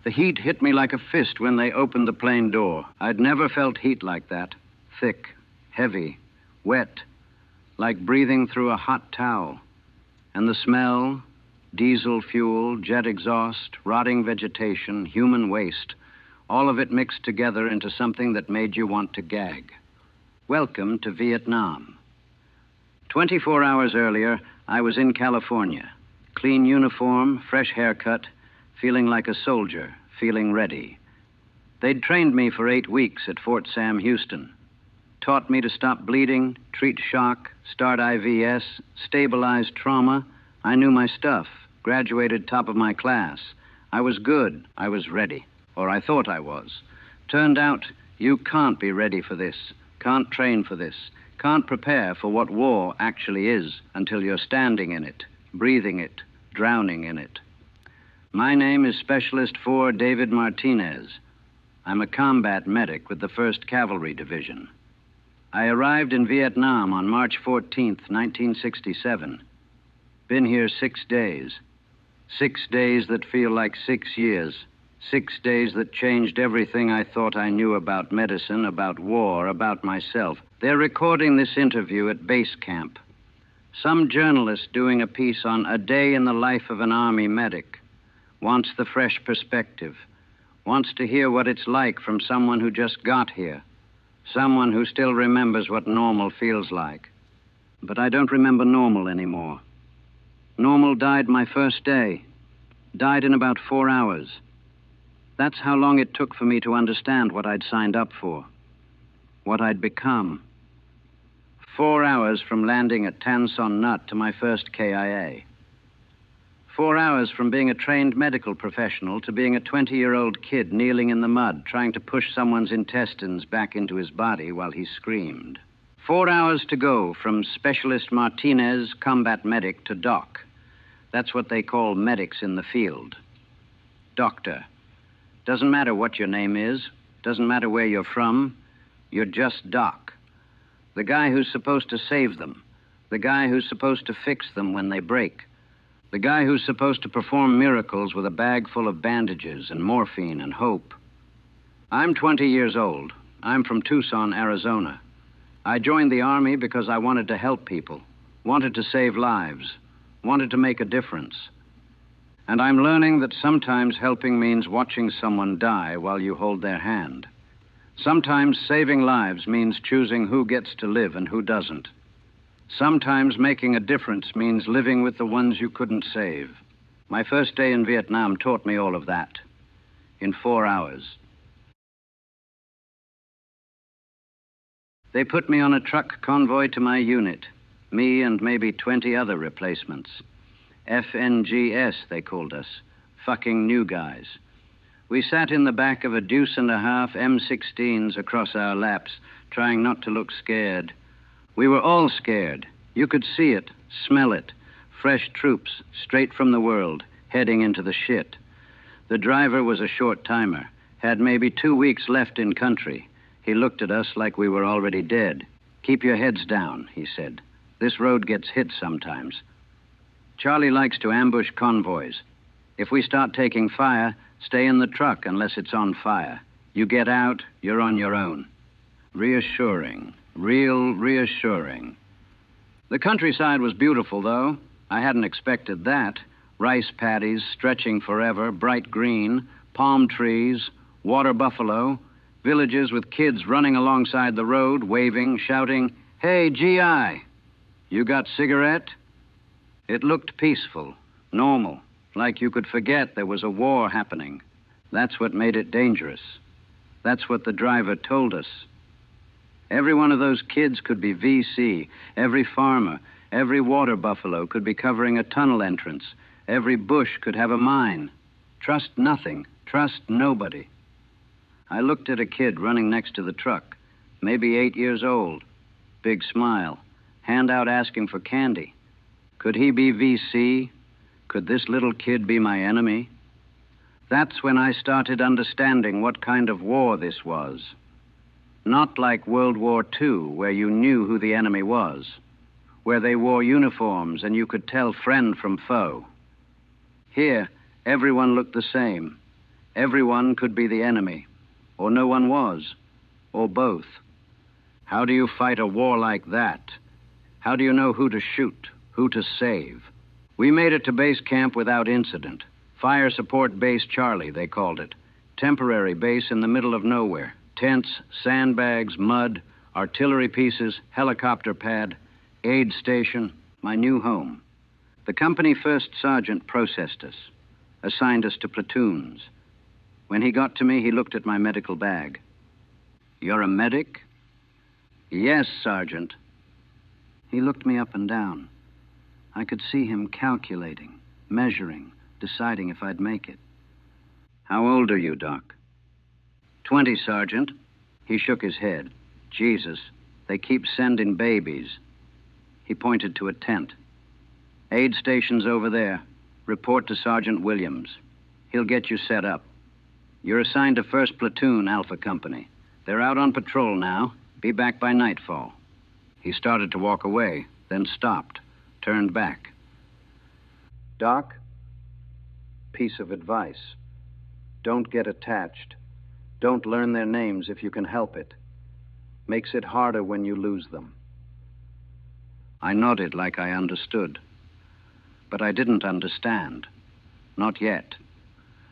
The heat hit me like a fist when they opened the plane door. I'd never felt heat like that. Thick, heavy, wet, like breathing through a hot towel. And the smell, diesel fuel, jet exhaust, rotting vegetation, human waste, all of it mixed together into something that made you want to gag. Welcome to Vietnam. 24 hours earlier, I was in California. Clean uniform, fresh haircut, feeling like a soldier, feeling ready. They'd trained me for 8 weeks at Fort Sam Houston. Taught me to stop bleeding, treat shock, start IVS, stabilize trauma. I knew my stuff, graduated top of my class. I was good, I was ready, or I thought I was. Turned out, you can't be ready for this, can't train for this, can't prepare for what war actually is until you're standing in it, breathing it, drowning in it. My name is Specialist 4 David Martinez. I'm a combat medic with the 1st Cavalry Division. I arrived in Vietnam on March 14th, 1967. Been here 6 days. 6 days that feel like 6 years. 6 days that changed everything I thought I knew about medicine, about war, about myself. They're recording this interview at base camp. Some journalist doing a piece on a day in the life of an Army medic wants the fresh perspective, wants to hear what it's like from someone who just got here, someone who still remembers what normal feels like. But I don't remember normal anymore. Normal died my first day, died in about 4 hours. That's how long it took for me to understand what I'd signed up for, what I'd become. 4 hours from landing at Tan Son Nhut to my first KIA. 4 hours from being a trained medical professional to being a 20-year-old kid kneeling in the mud, trying to push someone's intestines back into his body while he screamed. 4 hours to go from Specialist Martinez, combat medic, to doc. That's what they call medics in the field. Doctor. Doesn't matter what your name is, doesn't matter where you're from, you're just doc. The guy who's supposed to save them, the guy who's supposed to fix them when they break, the guy who's supposed to perform miracles with a bag full of bandages and morphine and hope. I'm 20 years old. I'm from Tucson, Arizona. I joined the Army because I wanted to help people, wanted to save lives, wanted to make a difference. And I'm learning that sometimes helping means watching someone die while you hold their hand. Sometimes saving lives means choosing who gets to live and who doesn't. Sometimes making a difference means living with the ones you couldn't save. My first day in Vietnam taught me all of that in 4 hours. They put me on a truck convoy to my unit, me and maybe 20 other replacements. FNGS, they called us, fucking new guys. We sat in the back of a deuce-and-a-half M16s across our laps, trying not to look scared. We were all scared. You could see it, smell it. Fresh troops, straight from the world, heading into the shit. The driver was a short-timer, had maybe 2 weeks left in country. He looked at us like we were already dead. Keep your heads down, he said. This road gets hit sometimes. Charlie likes to ambush convoys. If we start taking fire, stay in the truck unless it's on fire. You get out, you're on your own. Reassuring. Real reassuring. The countryside was beautiful, though. I hadn't expected that. Rice paddies stretching forever, bright green, palm trees, water buffalo, villages with kids running alongside the road, waving, shouting, "Hey, GI, you got cigarette?" It looked peaceful, normal, like you could forget there was a war happening. That's what made it dangerous. That's what the driver told us. Every one of those kids could be VC. Every farmer, every water buffalo could be covering a tunnel entrance. Every bush could have a mine. Trust nothing. Trust nobody. I looked at a kid running next to the truck, maybe 8 years old. Big smile. Hand out asking for candy. Could he be VC? Could this little kid be my enemy? That's when I started understanding what kind of war this was. Not like World War II, where you knew who the enemy was, where they wore uniforms and you could tell friend from foe. Here, everyone looked the same. Everyone could be the enemy, or no one was, or both. How do you fight a war like that? How do you know who to shoot, who to save? We made it to base camp without incident. Fire Support Base Charlie, they called it. Temporary base in the middle of nowhere. Tents, sandbags, mud, artillery pieces, helicopter pad, aid station, my new home. The company first sergeant processed us, assigned us to platoons. When he got to me, he looked at my medical bag. "You're a medic?" "Yes, Sergeant." He looked me up and down. I could see him calculating, measuring, deciding if I'd make it. "How old are you, Doc?" 20, Sergeant." He shook his head. "Jesus, they keep sending babies." He pointed to a tent. "Aid station's over there. Report to Sergeant Williams. He'll get you set up. You're assigned to 1st Platoon, Alpha Company. They're out on patrol now. Be back by nightfall." He started to walk away, then stopped, turned back. "Doc, piece of advice. Don't get attached. Don't learn their names if you can help it. Makes it harder when you lose them." I nodded like I understood. But I didn't understand. Not yet.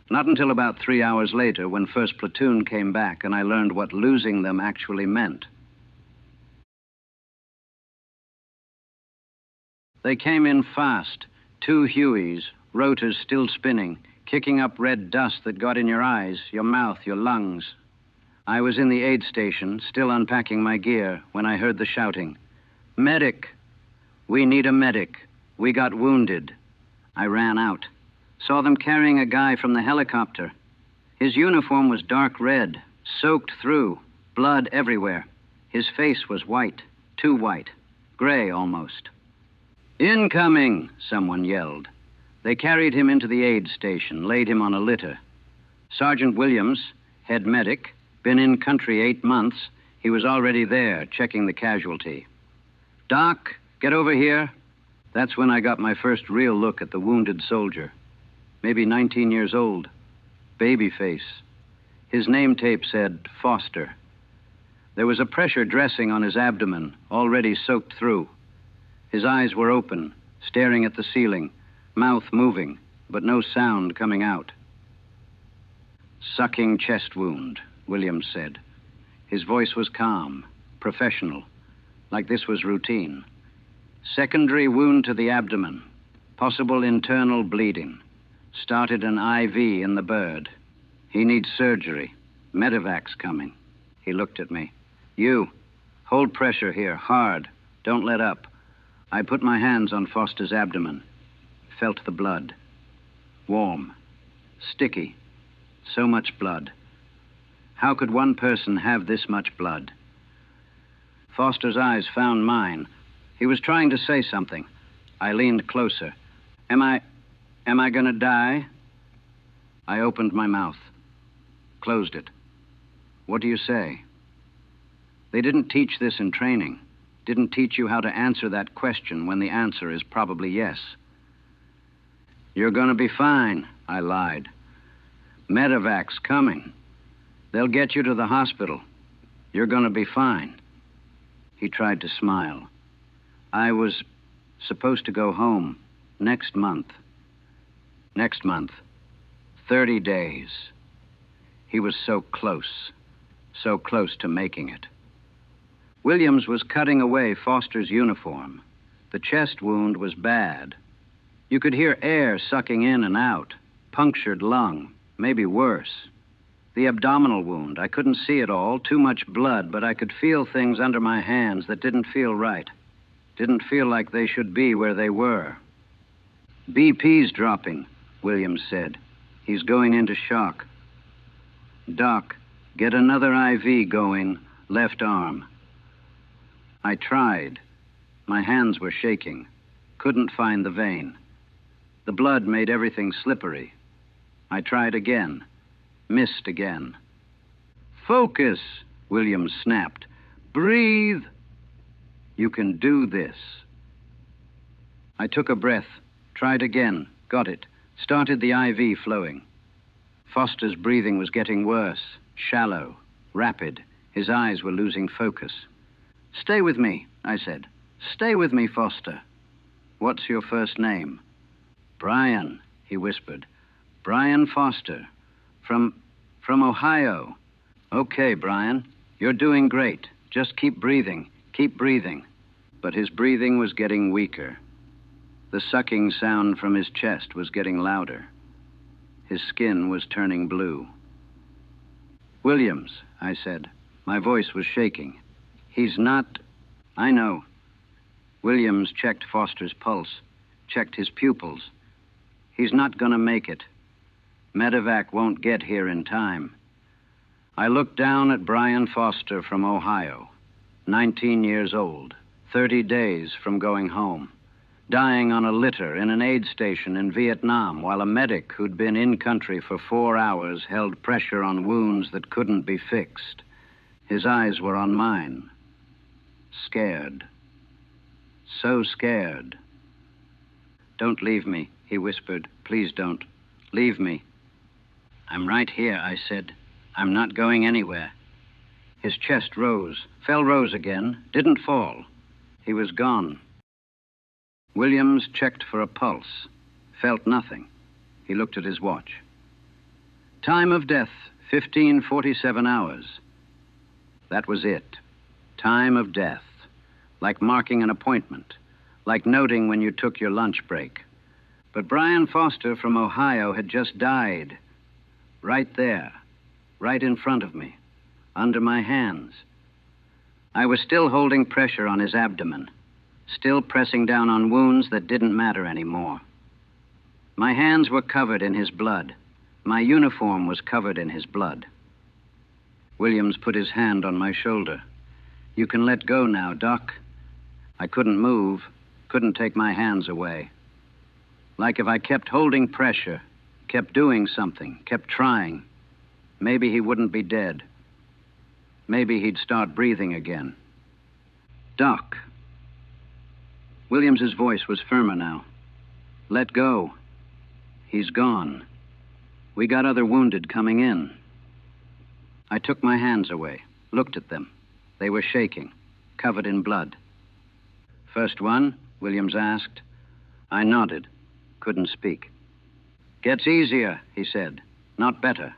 Not until about 3 hours later, when 1st Platoon came back and I learned what losing them actually meant. They came in fast. 2 Hueys, rotors still spinning, kicking up red dust that got in your eyes, your mouth, your lungs. I was in the aid station, still unpacking my gear, when I heard the shouting. "Medic! We need a medic. We got wounded." I ran out. Saw them carrying a guy from the helicopter. His uniform was dark red, soaked through, blood everywhere. His face was white, too white, gray almost. "Incoming!" someone yelled. They carried him into the aid station, laid him on a litter. Sergeant Williams, head medic, been in country 8 months. He was already there, checking the casualty. "Doc, get over here." That's when I got my first real look at the wounded soldier. Maybe 19 years old. Baby face. His name tape said Foster. There was a pressure dressing on his abdomen, already soaked through. His eyes were open, staring at the ceiling, mouth moving, but no sound coming out. "Sucking chest wound," Williams said. His voice was calm, professional, like this was routine. "Secondary wound to the abdomen. Possible internal bleeding. Started an IV in the bird. He needs surgery. Medevac's coming." He looked at me. "You, hold pressure here, hard. Don't let up." I put my hands on Foster's abdomen. Felt the blood. Warm. Sticky. So much blood. How could one person have this much blood? Foster's eyes found mine. He was trying to say something. I leaned closer. Am I gonna die?" I opened my mouth. Closed it. "What do you say?" They didn't teach this in training. Didn't teach you how to answer that question when the answer is probably yes. "You're gonna be fine," I lied. "Medevac's coming. They'll get you to the hospital. You're gonna be fine." He tried to smile. "I was supposed to go home next month." Next month. 30 days. He was so close to making it. Williams was cutting away Foster's uniform. The chest wound was bad. You could hear air sucking in and out, punctured lung, maybe worse. The abdominal wound, I couldn't see it all, too much blood, but I could feel things under my hands that didn't feel right. Didn't feel like they should be where they were. "BP's dropping," Williams said. "He's going into shock." "Doc, get another IV going, left arm." I tried. My hands were shaking. Couldn't find the vein. The blood made everything slippery. I tried again. Missed again. "Focus," Williams snapped. "Breathe. You can do this." I took a breath, tried again, got it, started the IV flowing. Foster's breathing was getting worse, shallow, rapid. His eyes were losing focus. "Stay with me," I said. "Stay with me, Foster." "What's your first name?" "Brian," he whispered. "Brian Foster. From Ohio." "Okay, Brian. You're doing great. Just keep breathing. Keep breathing." But his breathing was getting weaker. The sucking sound from his chest was getting louder. His skin was turning blue. "Williams," I said. My voice was shaking. "He's not..." "I know." Williams checked Foster's pulse, checked his pupils. "He's not gonna make it. Medevac won't get here in time." I looked down at Brian Foster from Ohio, 19 years old, 30 days from going home, dying on a litter in an aid station in Vietnam while a medic who'd been in country for 4 hours held pressure on wounds that couldn't be fixed. His eyes were on mine. Scared. So scared. "Don't leave me," he whispered. "Please don't. Leave me." "I'm right here," I said. "I'm not going anywhere." His chest rose, rose again, didn't fall. He was gone. Williams checked for a pulse, felt nothing. He looked at his watch. Time of death, 15:47 hours. That was it. Time of death. Like marking an appointment, like noting when you took your lunch break. But Brian Foster from Ohio had just died. Right there, right in front of me, under my hands. I was still holding pressure on his abdomen, still pressing down on wounds that didn't matter anymore. My hands were covered in his blood. My uniform was covered in his blood. Williams put his hand on my shoulder. "You can let go now, Doc." I couldn't move, couldn't take my hands away. Like if I kept holding pressure, kept doing something, kept trying, maybe he wouldn't be dead. Maybe he'd start breathing again. "Doc." Williams's voice was firmer now. "Let go. He's gone. We got other wounded coming in." I took my hands away, looked at them. They were shaking, covered in blood. "First one?" Williams asked. I nodded, couldn't speak. "Gets easier," he said. "Not better.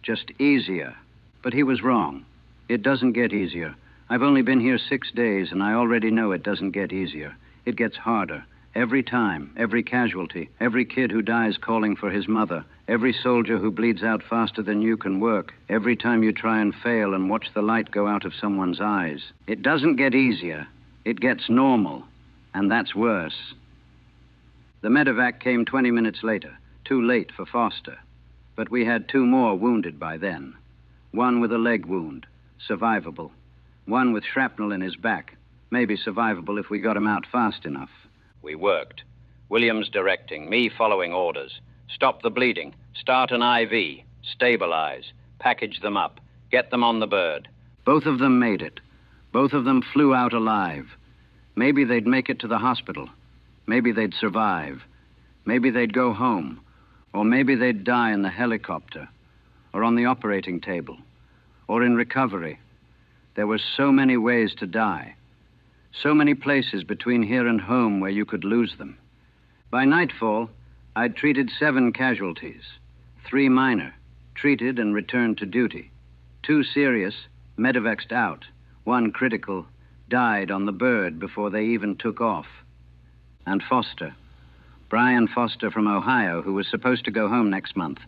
Just easier." But he was wrong. It doesn't get easier. I've only been here 6 days, and I already know it doesn't get easier. It gets harder. Every time, every casualty, every kid who dies calling for his mother, every soldier who bleeds out faster than you can work, every time you try and fail and watch the light go out of someone's eyes. It doesn't get easier. It gets normal, and that's worse. The medevac came 20 minutes later, too late for Foster. But we had 2 more wounded by then. One with a leg wound, survivable. One with shrapnel in his back, maybe survivable if we got him out fast enough. We worked. Williams directing, me following orders. Stop the bleeding, start an IV, stabilize, package them up, get them on the bird. Both of them made it. Both of them flew out alive. Maybe they'd make it to the hospital. Maybe they'd survive. Maybe they'd go home. Or maybe they'd die in the helicopter. Or on the operating table. Or in recovery. There were so many ways to die. So many places between here and home where you could lose them. By nightfall, I'd treated 7 casualties. 3 minor, treated and returned to duty. 2 serious, medevaced out. 1 critical, died on the bird before they even took off. And Foster, Brian Foster from Ohio, who was supposed to go home next month.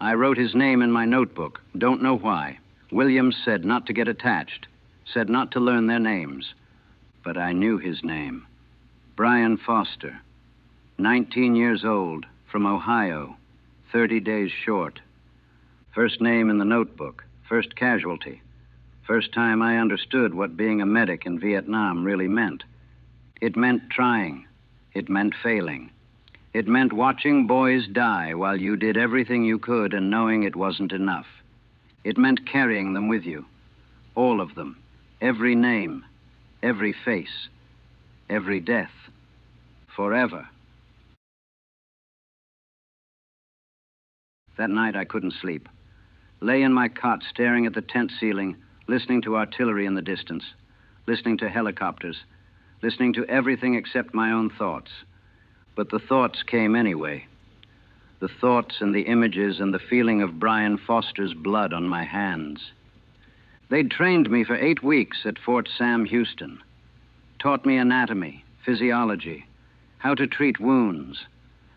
I wrote his name in my notebook, don't know why. Williams said not to get attached, said not to learn their names. But I knew his name. Brian Foster, 19 years old, from Ohio, 30 days short. First name in the notebook, first casualty. First time I understood what being a medic in Vietnam really meant. It meant trying. It meant failing. It meant watching boys die while you did everything you could and knowing it wasn't enough. It meant carrying them with you. All of them. Every name. Every face. Every death. Forever. That night I couldn't sleep. Lay in my cot staring at the tent ceiling, listening to artillery in the distance, listening to helicopters, listening to everything except my own thoughts. But the thoughts came anyway. The thoughts and the images and the feeling of Brian Foster's blood on my hands. They'd trained me for 8 weeks at Fort Sam Houston. Taught me anatomy, physiology, how to treat wounds,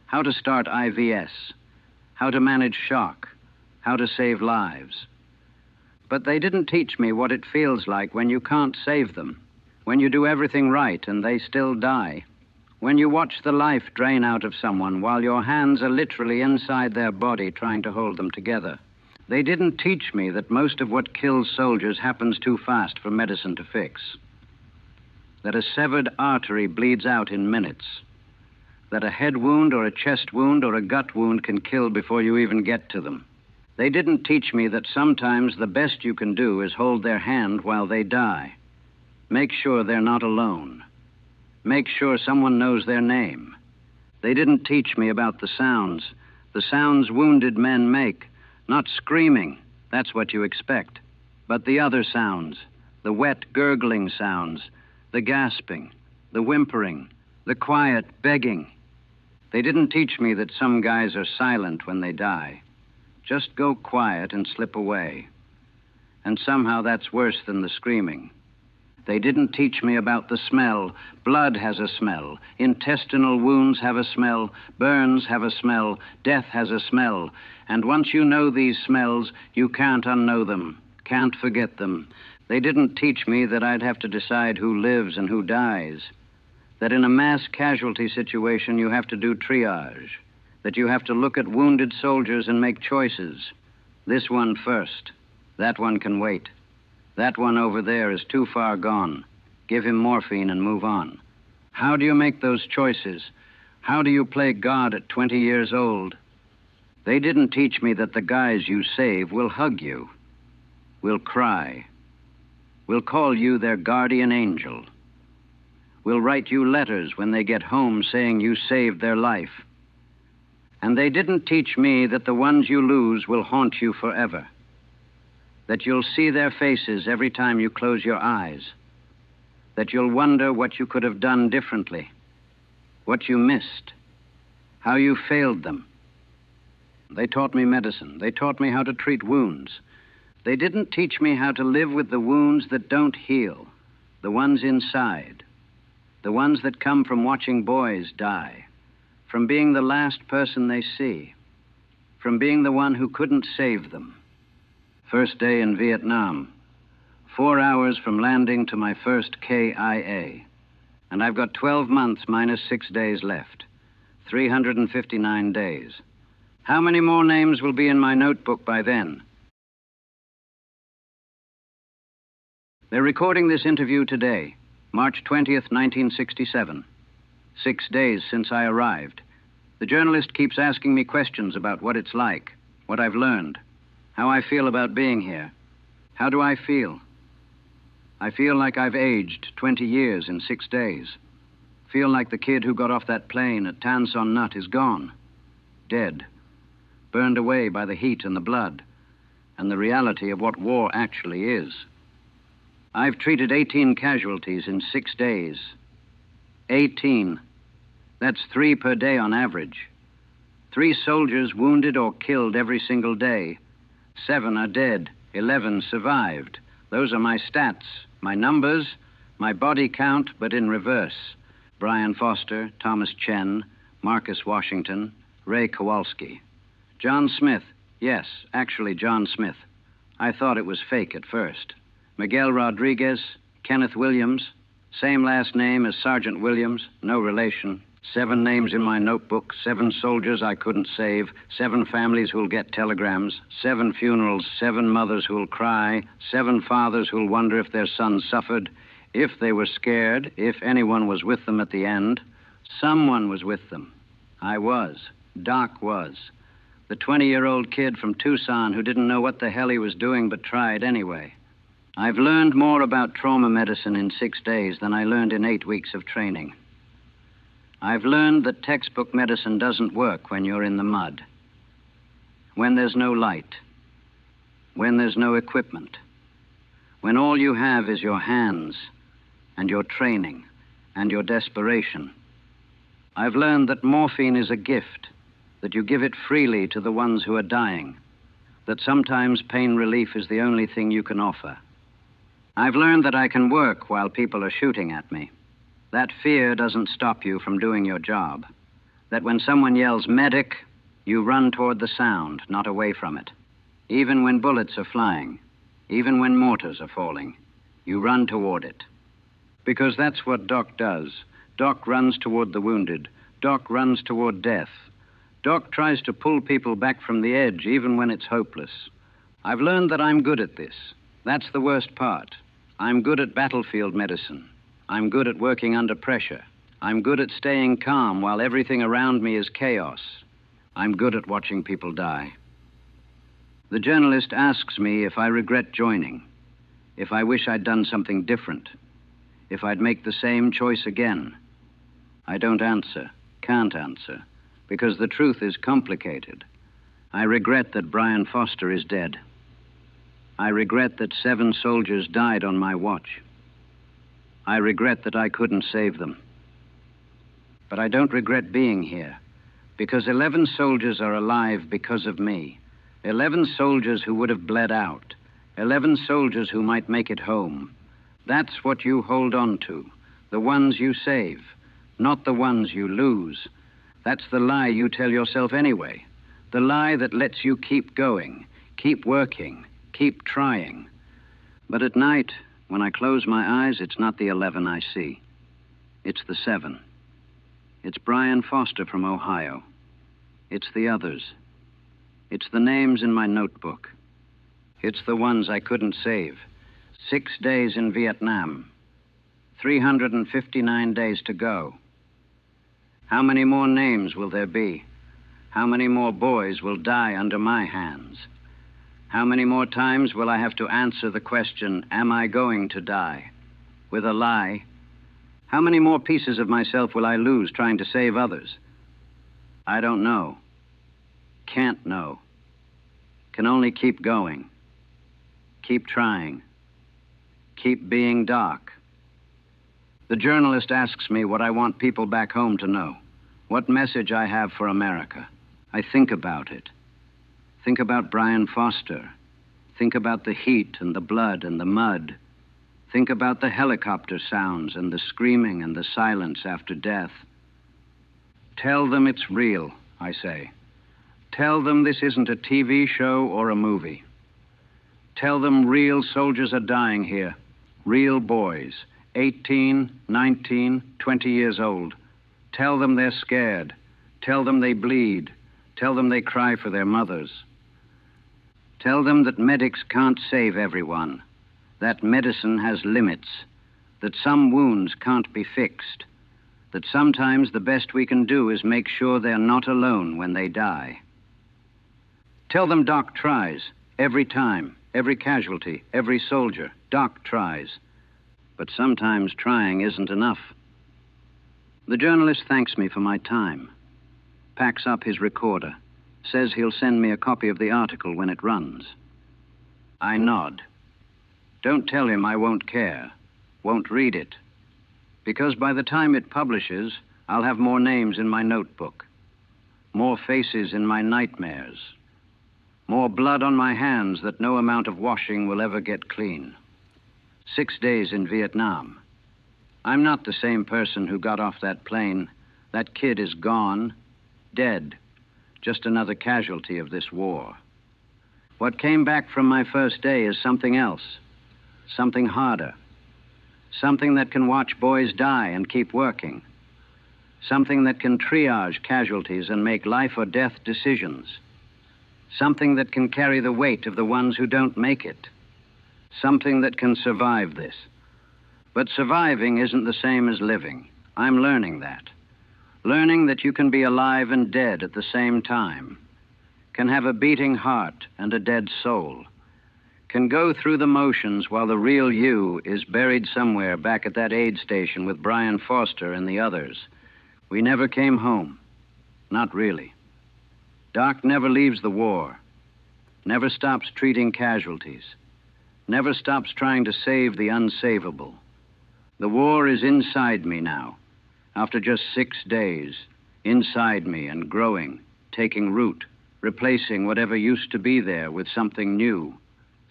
how to start IVS, how to manage shock, how to save lives. But they didn't teach me what it feels like when you can't save them, when you do everything right and they still die, when you watch the life drain out of someone while your hands are literally inside their body trying to hold them together. They didn't teach me that most of what kills soldiers happens too fast for medicine to fix. That a severed artery bleeds out in minutes. That a head wound or a chest wound or a gut wound can kill before you even get to them. They didn't teach me that sometimes the best you can do is hold their hand while they die. Make sure they're not alone. Make sure someone knows their name. They didn't teach me about the sounds wounded men make. Not screaming, that's what you expect, but the other sounds, the wet, gurgling sounds, the gasping, the whimpering, the quiet begging. They didn't teach me that some guys are silent when they die. Just go quiet and slip away. And somehow that's worse than the screaming. They didn't teach me about the smell. Blood has a smell. Intestinal wounds have a smell. Burns have a smell. Death has a smell. And once you know these smells, you can't unknow them, can't forget them. They didn't teach me that I'd have to decide who lives and who dies. That in a mass casualty situation, you have to do triage. That you have to look at wounded soldiers and make choices. This one first. That one can wait. That one over there is too far gone. Give him morphine and move on. How do you make those choices? How do you play God at 20 years old? They didn't teach me that the guys you save will hug you, will cry, will call you their guardian angel, will write you letters when they get home saying you saved their life. And they didn't teach me that the ones you lose will haunt you forever. That you'll see their faces every time you close your eyes. That you'll wonder what you could have done differently, what you missed, how you failed them. They taught me medicine. They taught me how to treat wounds. They didn't teach me how to live with the wounds that don't heal, the ones inside, the ones that come from watching boys die, from being the last person they see, from being the one who couldn't save them. First day in Vietnam, 4 hours from landing to my first KIA. And I've got 12 months minus 6 days left, 359 days. How many more names will be in my notebook by then? They're recording this interview today, March 20th, 1967. 6 days since I arrived. The journalist keeps asking me questions about what it's like, what I've learned, how I feel about being here. How do I feel? I feel like I've aged 20 years in 6 days. Feel like the kid who got off that plane at Tan Son Nhut is gone, dead, burned away by the heat and the blood, and the reality of what war actually is. I've treated 18 casualties in 6 days. 18. That's 3 per day on average. 3 soldiers wounded or killed every single day. 7 are dead. 11 survived. Those are my stats, my numbers, my body count, but in reverse. Brian Foster, Thomas Chen, Marcus Washington, Ray Kowalski. John Smith. Yes, actually John Smith. I thought it was fake at first. Miguel Rodriguez, Kenneth Williams, same last name as Sergeant Williams, no relation. 7 names in my notebook, 7 soldiers I couldn't save, 7 families who'll get telegrams, 7 funerals, 7 mothers who'll cry, 7 fathers who'll wonder if their sons suffered, if they were scared, if anyone was with them at the end. Someone was with them. I was. Doc was. The 20-year-old kid from Tucson who didn't know what the hell he was doing but tried anyway. I've learned more about trauma medicine in 6 days than I learned in 8 weeks of training. I've learned that textbook medicine doesn't work when you're in the mud. when there's no light, when there's no equipment, when all you have is your hands and your training and your desperation. I've learned that morphine is a gift, that you give it freely to the ones who are dying, that sometimes pain relief is the only thing you can offer. I've learned that I can work while people are shooting at me. That fear doesn't stop you from doing your job. That when someone yells medic, you run toward the sound, not away from it. Even when bullets are flying, even when mortars are falling, you run toward it. Because that's what Doc does. Doc runs toward the wounded. Doc runs toward death. Doc tries to pull people back from the edge, even when it's hopeless. I've learned that I'm good at this. That's the worst part. I'm good at battlefield medicine. I'm good at working under pressure. I'm good at staying calm while everything around me is chaos. I'm good at watching people die. The journalist asks me if I regret joining, if I wish I'd done something different, if I'd make the same choice again. I don't answer, can't answer, because the truth is complicated. I regret that Brian Foster is dead. I regret that 7 soldiers died on my watch. I regret that I couldn't save them. But I don't regret being here, because 11 soldiers are alive because of me. 11 soldiers who would have bled out. 11 soldiers who might make it home. That's what you hold on to, the ones you save, not the ones you lose. That's the lie you tell yourself anyway, the lie that lets you keep going, keep working, keep trying. But at night, when I close my eyes, it's not the 11 I see. It's the 7. It's Brian Foster from Ohio. It's the others. It's the names in my notebook. It's the ones I couldn't save. 6 days in Vietnam. 359 days to go. How many more names will there be? How many more boys will die under my hands? How many more times will I have to answer the question, am I going to die? With a lie. How many more pieces of myself will I lose trying to save others? I don't know. Can't know. Can only keep going. Keep trying. Keep being Doc. The journalist asks me what I want people back home to know, what message I have for America. I think about it. Think about Brian Foster. Think about the heat and the blood and the mud. Think about the helicopter sounds and the screaming and the silence after death. Tell them it's real, I say. Tell them this isn't a TV show or a movie. Tell them real soldiers are dying here. Real boys, 18, 19, 20 years old. Tell them they're scared. Tell them they bleed. Tell them they cry for their mothers. Tell them that medics can't save everyone, that medicine has limits, that some wounds can't be fixed, that sometimes the best we can do is make sure they're not alone when they die. Tell them Doc tries, every time, every casualty, every soldier. Doc tries. But sometimes trying isn't enough. The journalist thanks me for my time, packs up his recorder, says he'll send me a copy of the article when it runs. I nod. Don't tell him I won't care, won't read it, because by the time it publishes, I'll have more names in my notebook, more faces in my nightmares, more blood on my hands that no amount of washing will ever get clean. 6 days in Vietnam. I'm not the same person who got off that plane. That kid is gone, dead, just another casualty of this war. What came back from my first day is something else, something harder, something that can watch boys die and keep working, something that can triage casualties and make life or death decisions, something that can carry the weight of the ones who don't make it, something that can survive this. But surviving isn't the same as living. I'm learning that. Learning that you can be alive and dead at the same time, can have a beating heart and a dead soul, can go through the motions while the real you is buried somewhere back at that aid station with Brian Foster and the others. We never came home. Not really. Doc never leaves the war. never stops treating casualties, never stops trying to save the unsavable. The war is inside me now, after just 6 days, inside me and growing, taking root, replacing whatever used to be there with something new,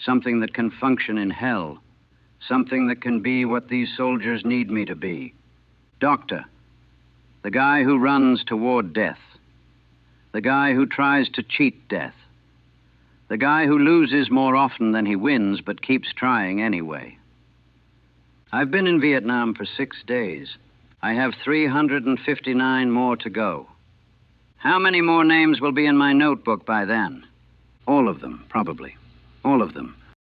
something that can function in hell, something that can be what these soldiers need me to be. Doctor, the guy who runs toward death, the guy who tries to cheat death, the guy who loses more often than he wins but keeps trying anyway. I've been in Vietnam for 6 days. I have 359 more to go. How many more names will be in my notebook by then? All of them, probably. All of them.